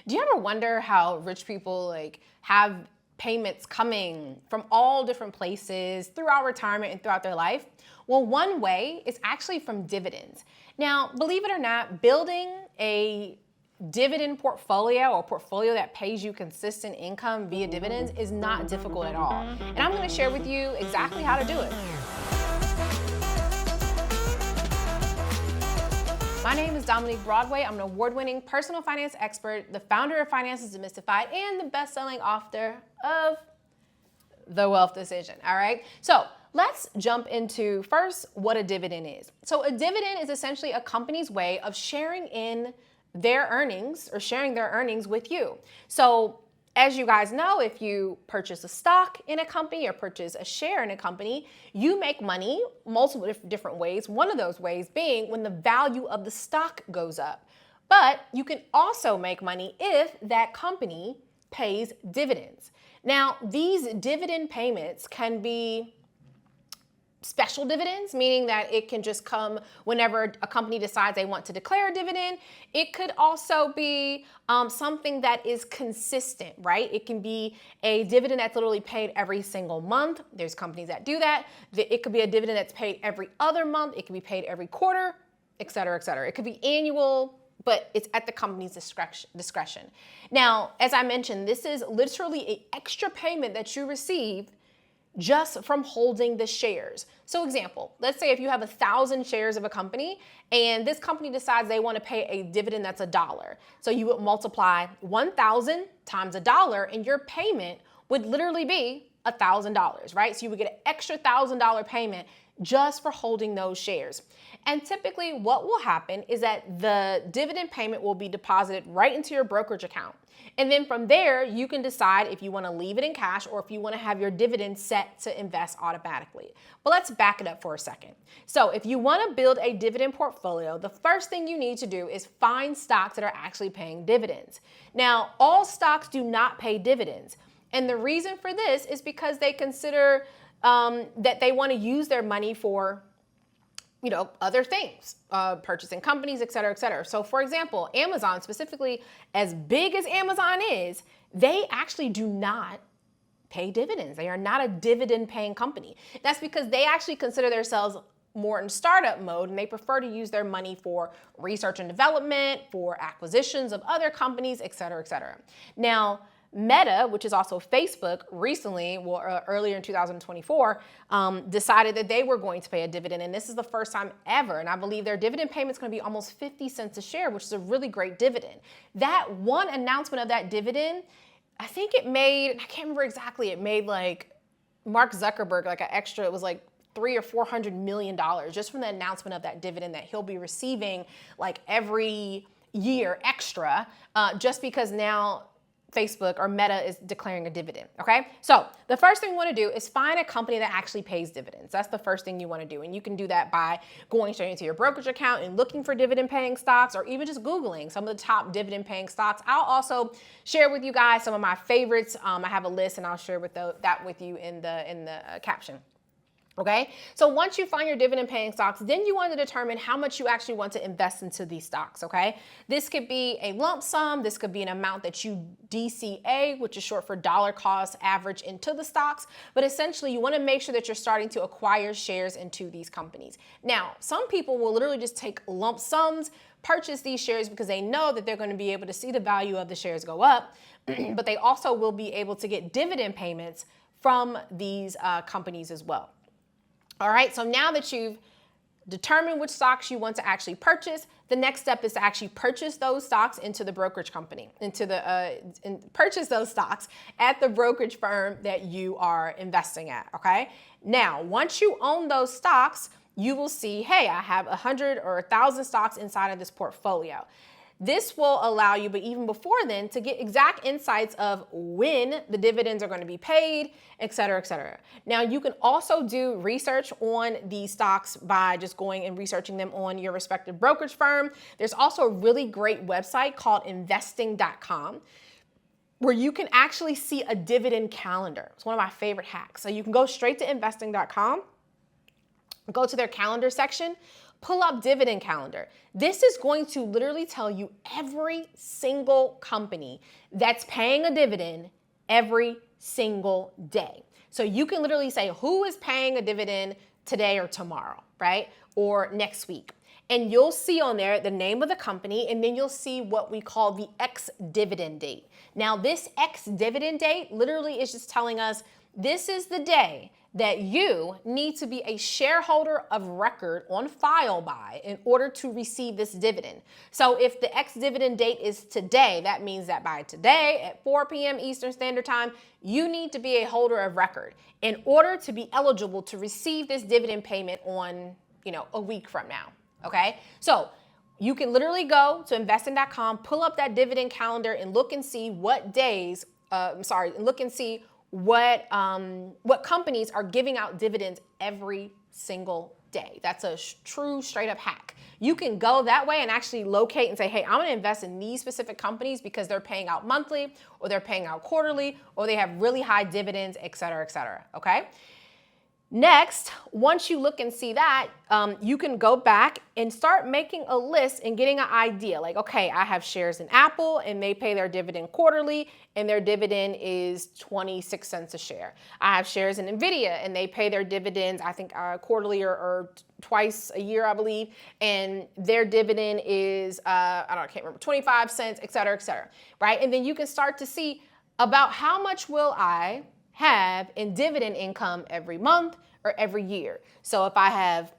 Do you ever wonder how rich people have payments coming from all different places throughout retirement and throughout their life? Well, one way is actually from dividends. Now, believe it or not, building a dividend portfolio or portfolio that pays you consistent income via dividends is not difficult at all. And I'm going to share with you exactly how to do it. My name is Dominique Broadway. I'm an award-winning personal finance expert, the founder of Finances Demystified, and the best-selling author of The Wealth Decision. All right. So let's jump into first what a dividend is. So a dividend is essentially a company's way of sharing in their earnings or sharing their earnings with you. So as you guys know, if you purchase a stock in a company or purchase a share in a company, you make money multiple different ways. One of those ways being when the value of the stock goes up. But you can also make money if that company pays dividends. Now, these dividend payments can be special dividends, meaning that it can just come whenever a company decides they want to declare a dividend. It could also be something that is consistent, right? It can be a dividend that's literally paid every single month. There's companies that do that. It could be a dividend that's paid every other month. It could be paid every quarter, et cetera, et cetera. It could be annual, but it's at the company's discretion. Now, as I mentioned, this is literally an extra payment that you receive just from holding the shares. So example, let's say if you have 1,000 shares of a company and this company decides they want to pay a dividend that's $1. So you would multiply 1,000 times $1 and your payment would literally be $1,000, right? So you would get an extra $1,000 payment just for holding those shares. And typically what will happen is that the dividend payment will be deposited right into your brokerage account. And then from there, you can decide if you want to leave it in cash or if you want to have your dividend set to invest automatically. But let's back it up for a second. So if you want to build a dividend portfolio, the first thing you need to do is find stocks that are actually paying dividends. Now, all stocks do not pay dividends. And the reason for this is because they consider that they want to use their money for other things, purchasing companies, et cetera, et cetera. So for example, Amazon specifically, as big as Amazon is, they actually do not pay dividends. They are not a dividend paying company. That's because they actually consider themselves more in startup mode and they prefer to use their money for research and development, for acquisitions of other companies, et cetera, et cetera. Now, Meta, which is also Facebook, recently, earlier in 2024, decided that they were going to pay a dividend. And this is the first time ever. And I believe their dividend payment is going to be almost 50 cents a share, which is a really great dividend. That one announcement of that dividend, I think it made, I can't remember exactly, it made like Mark Zuckerberg like an extra, it was like $300 or $400 million just from the announcement of that dividend that he'll be receiving like every year extra, just because now Facebook or Meta is declaring a dividend, okay? So the first thing you want to do is find a company that actually pays dividends. That's the first thing you want to do. And you can do that by going straight into your brokerage account and looking for dividend paying stocks or even just Googling some of the top dividend paying stocks. I'll also share with you guys some of my favorites. I have a list and I'll share that with you in the caption. Okay, so once you find your dividend paying stocks, then you want to determine how much you actually want to invest into these stocks, okay? This could be a lump sum, this could be an amount that you DCA, which is short for dollar cost average, into the stocks, but essentially you want to make sure that you're starting to acquire shares into these companies. Now, some people will literally just take lump sums, purchase these shares because they know that they're going to be able to see the value of the shares go up, but they also will be able to get dividend payments from these companies as well. All right, so now that you've determined which stocks you want to actually purchase, the next step is to actually purchase those stocks into the brokerage company, purchase those stocks at the brokerage firm that you are investing at, okay? Now, once you own those stocks, you will see, hey, I have 100 or 1,000 stocks inside of this portfolio. This will allow you, but even before then, to get exact insights of when the dividends are going to be paid, et cetera, et cetera. Now, you can also do research on these stocks by just going and researching them on your respective brokerage firm. There's also a really great website called investing.com where you can actually see a dividend calendar. It's one of my favorite hacks. So you can go straight to investing.com, go to their calendar section, pull up Dividend Calendar. This is going to literally tell you every single company that's paying a dividend every single day. So you can literally say who is paying a dividend today or tomorrow, right? Or next week. And you'll see on there the name of the company, and then you'll see what we call the ex-dividend date. Now, this ex-dividend date literally is just telling us this is the day that you need to be a shareholder of record on file by in order to receive this dividend. So if the ex-dividend date is today, that means that by today at 4 p.m. Eastern Standard Time, you need to be a holder of record in order to be eligible to receive this dividend payment on, a week from now. Okay, so you can literally go to investing.com, pull up that dividend calendar, and look and see what days. Look and see what companies are giving out dividends every single day. That's a true straight up hack. You can go that way and actually locate and say, hey, I'm going to invest in these specific companies because they're paying out monthly, or they're paying out quarterly, or they have really high dividends, et cetera, et cetera. Okay. Next, once you look and see that, you can go back and start making a list and getting an idea. Like, okay, I have shares in Apple and they pay their dividend quarterly and their dividend is 26 cents a share. I have shares in Nvidia and they pay their dividends, I think quarterly or twice a year, I believe. And their dividend is, I can't remember, 25 cents, et cetera, right? And then you can start to see about how much will I have in dividend income every month or every year. So if I have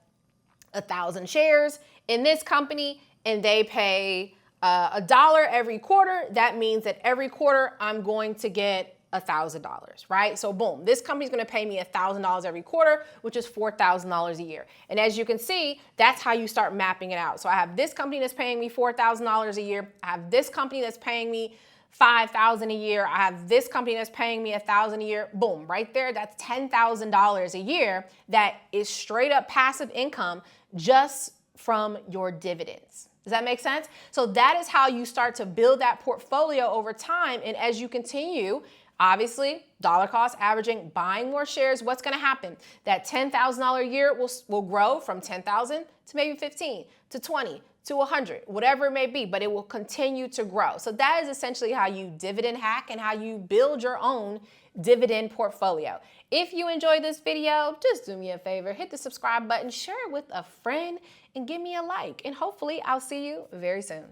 1,000 shares in this company and they pay $1 every quarter, that means that every quarter I'm going to get $1,000, right? So boom, this company's going to pay me $1,000 every quarter, which is $4,000 a year. And as you can see, that's how you start mapping it out. So I have this company that's paying me $4,000 a year. I have this company that's paying me $5,000 a year. I have this company that's paying me $1,000 a year. Boom, right there. That's $10,000 a year. That is straight up passive income just from your dividends. Does that make sense? So that is how you start to build that portfolio over time. And as you continue, obviously, dollar cost averaging, buying more shares, what's going to happen? That $10,000 a year will grow from 10,000 to maybe 15 to 20 to 100, whatever it may be, but it will continue to grow. So that is essentially how you dividend hack and how you build your own dividend portfolio. If you enjoyed this video, just do me a favor, hit the subscribe button, share it with a friend, and give me a like. And hopefully I'll see you very soon.